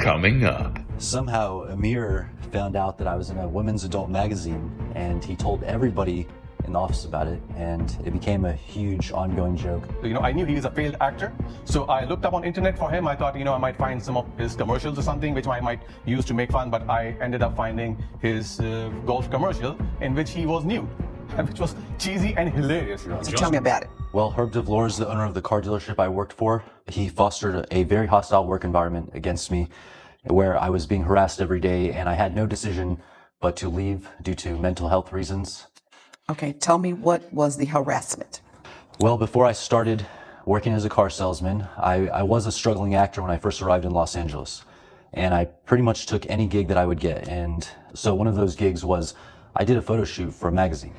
Coming up. Somehow Amir found out that I was in a women's adult magazine, and he told everybody in the office about it, and it became a huge ongoing joke. I knew he was a failed actor, so I looked up on internet for him. I thought, I might find some of his commercials or something which I might use to make fun, but I ended up finding his golf commercial in which he was nude, which was cheesy and hilarious. So tell me about it. Well, Herb DeVlore is the owner of the car dealership I worked for. He fostered a very hostile work environment against me, where I was being harassed every day, and I had no decision but to leave due to mental health reasons. Okay, tell me, what was the harassment? Well, before I started working as a car salesman, I was a struggling actor when I first arrived in Los Angeles. And I pretty much took any gig that I would get. And so one of those gigs was I did a photo shoot for a magazine.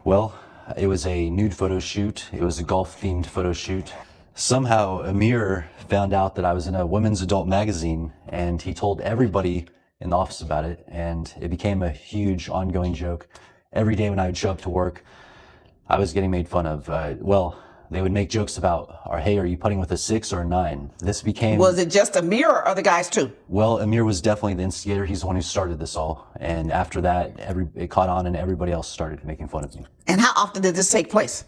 Well, it was a nude photo shoot. It was a golf-themed photo shoot. Somehow Amir found out that I was in a women's adult magazine, and he told everybody in the office about it, and it became a huge ongoing joke. Every day when I would show up to work, I was getting made fun of. They would make jokes about, hey, are you putting with a 6 or a 9? This became... Was it just Amir or other guys too? Well, Amir was definitely the instigator. He's the one who started this all. And after that, it caught on and everybody else started making fun of me. And how often did this take place?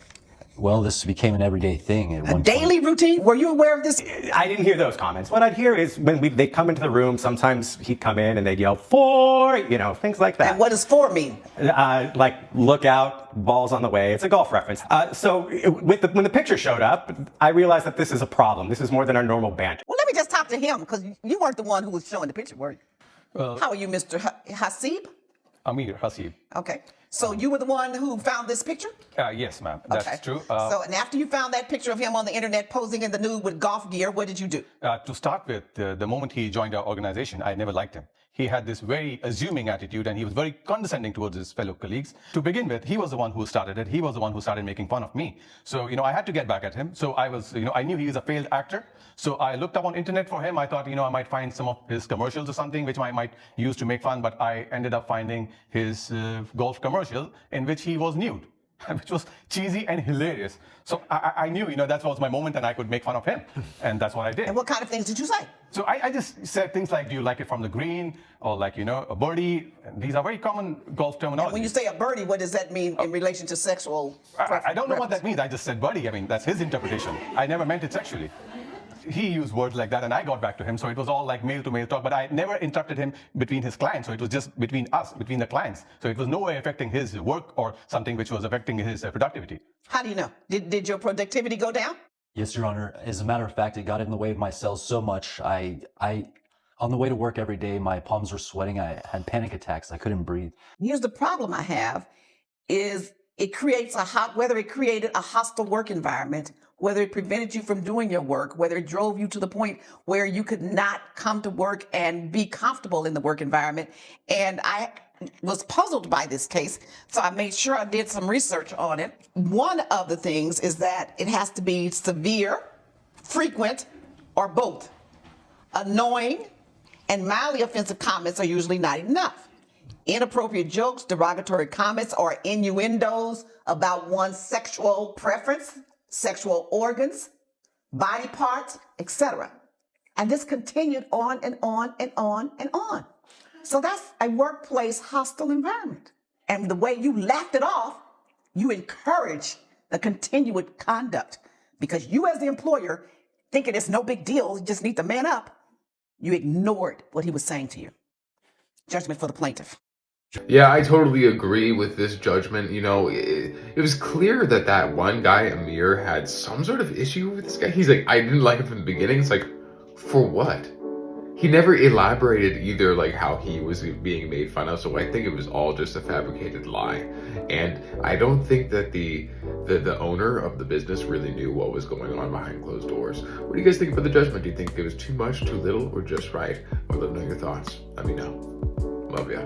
Well, this became an everyday thing at A one daily point. routine? Were you aware of this? I didn't hear those comments. What I'd hear is when they'd come into the room, sometimes he'd come in and they'd yell, "4," things like that. And what does 4 mean? Like, look out, ball's on the way. It's a golf reference. When the picture showed up, I realized that this is a problem. This is more than our normal banter. Well, let me just talk to him, because you weren't the one who was showing the picture, were you? How are you, Mr. Hasib? Amir Hasib. Okay. So you were the one who found this picture? Yes, ma'am. That's true. And after you found that picture of him on the internet posing in the nude with golf gear, what did you do? To start with, the moment he joined our organization, I never liked him. He had this very assuming attitude, and he was very condescending towards his fellow colleagues. To begin with, he was the one who started it. He was the one who started making fun of me. So, I had to get back at him. So I knew he was a failed actor. So I looked up on internet for him. I thought, I might find some of his commercials or something which I might use to make fun, but I ended up finding his golf commercial in which he was nude, which was cheesy and hilarious. So I knew, that was my moment and I could make fun of him. And that's what I did. And what kind of things did you say? So I just said things like, do you like it from the green? Or like, a birdie. And these are very common golf terminology. And when you say a birdie, what does that mean in relation to sexual I don't know what that means. I just said birdie. I mean, that's his interpretation. I never meant it sexually. He used words like that and I got back to him. So it was all like male to male talk, but I never interrupted him between his clients. So it was just between us, between the clients. So it was no way affecting his work or something which was affecting his productivity. How do you know? Did your productivity go down? Yes, Your Honor. As a matter of fact, it got in the way of my sales so much. On the way to work every day, my palms were sweating. I had panic attacks. I couldn't breathe. Here's the problem I have is whether it created a hostile work environment, whether it prevented you from doing your work, whether it drove you to the point where you could not come to work and be comfortable in the work environment. And I was puzzled by this case, so I made sure I did some research on it. One of the things is that it has to be severe, frequent, or both. Annoying and mildly offensive comments are usually not enough. Inappropriate jokes, derogatory comments, or innuendos about one's sexual preference, sexual organs, body parts, etc. And this continued on and on and on and on. So that's a workplace hostile environment. And the way you laughed it off, you encourage the continued conduct, because you as the employer, thinking it's no big deal, you just need to man up, you ignored what he was saying to you. Judgment for the plaintiff. Yeah, I totally agree with this judgment. It was clear that one guy, Amir, had some sort of issue with this guy. He's like, I didn't like him from the beginning. It's like, for what? He never elaborated either, like how he was being made fun of. So I think it was all just a fabricated lie. And I don't think that the owner of the business really knew what was going on behind closed doors. What do you guys think about the judgment? Do you think it was too much, too little, or just right? I'd love to know your thoughts. Let me know. Love ya.